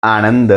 आनंद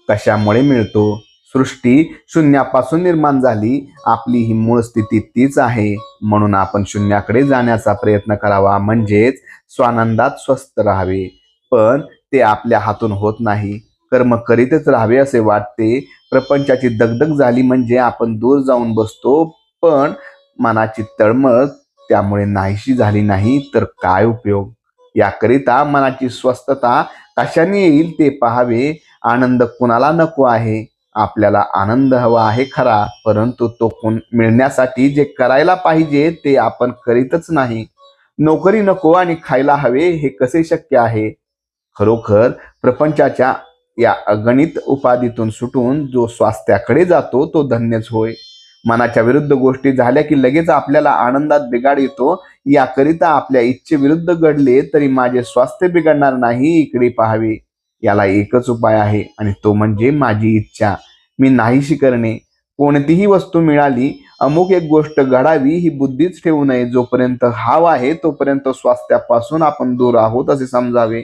कशामुळे मिळतो? सृष्टी शून्यापासून निर्माण झाली. आपली ही मूळ स्थिती तीच आहे. म्हणून आपण शून्याकडे जाण्याचा प्रयत्न करावा, म्हणजेच स्वानंदात स्वस्थ राहावे. पण ते आपल्या हातून होत नाही. कर्म करीतच राहावे असे वाटते. प्रपंचाची दगदग झाली म्हणजे आपण दूर जाऊन बसतो, पण मनाची तळमळ त्यामुळे नाहीशी झाली नाही तर काय उपयोग? याकरिता मनाची स्वस्थता कशाने येईल ते पाहावे. आनंद कुणाला नको आहे? आपल्याला आनंद हवा आहे खरा, परंतु तो मिळण्यासाठी जे करायला पाहिजे ते आपण करीतच नाही. नोकरी नको आणि खायला हवे, हे कसे शक्य आहे? खरोखर प्रपंचाच्या या अगणित उपाधीतून सुटून जो स्वास्थ्याकडे जातो तो धन्यच होय. मनाच्या विरुद्ध गोष्टी झाल्या की लगेच आपल्याला आनंदात बिघाड येतो. याकरिता आपल्या इच्छेविरुद्ध घडले तरी माझे स्वास्थ्य बिघडणार नाही, इकडे पाहावे. याला एकच उपाय आहे आणि तो म्हणजे माझी इच्छा. मी नाहीशी करणे. कोणतीही वस्तू मिळाली, अमुक एक गोष्ट घडावी ही बुद्धीच ठेवू नये. जोपर्यंत हाव आहे तोपर्यंत स्वास्थ्यापासून आपण दूर आहोत असे समजावे.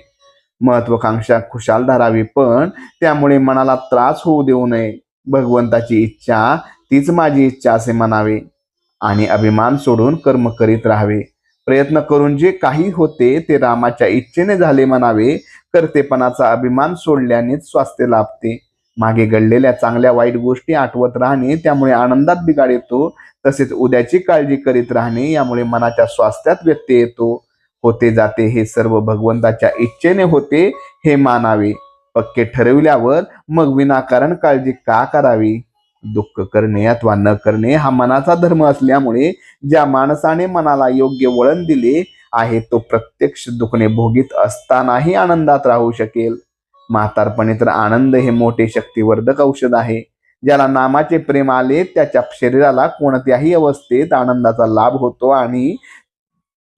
महत्वाकांक्षा खुशाल धरावी, पण त्यामुळे मनाला त्रास होऊ देऊ नये. भगवंताची इच्छा तीच माझी इच्छा असे म्हणावे आणि अभिमान सोडून कर्म करीत राहावे. प्रयत्न करून जे काही होते ते रामाच्या इच्छेने झाले म्हणावे. कर्तेपणाचा अभिमान सोडल्यानेच स्वास्थ्य लाभते. मागे घडलेल्या चांगल्या वाईट गोष्टी आठवत राहणे त्यामुळे आनंदात बिघाड येतो. तसेच उद्याची काळजी करीत राहणे यामुळे मनाच्या स्वास्थ्यात व्यत्यय येतो. होते जाते हे सर्व भगवंताच्या इच्छेने होते हे मानावे. पक्के ठरविल्यावर मग विनाकारण काळजी का करावी? दुःख करणे अथवा न करणे हा मनाचा धर्म असल्यामुळे ज्या माणसाने मनाला योग्य वळण दिले आहे तो प्रत्यक्ष दुखणे भोगीत असतानाही आनंदात राहू शकेल. म्हातारपणी तर आनंद हे मोठे शक्तिवर्धक औषध आहे. ज्याला नामाचे प्रेम आले त्याच्या शरीराला कोणत्याही अवस्थेत आनंदाचा लाभ होतो आणि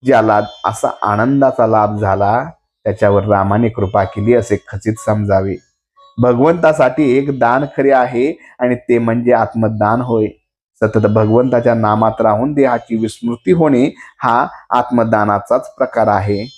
ज्याला असा आनंदाचा लाभ झाला त्याच्यावर रामाने कृपा केली असे खचित समजावे. भगवंतासाठी एक दान खरे आहे आणि ते म्हणजे आत्मदान होय. सतत भगवंताच्या नामात राहून देहाची विस्मृती होणे हा आत्मदानाचाच प्रकार आहे.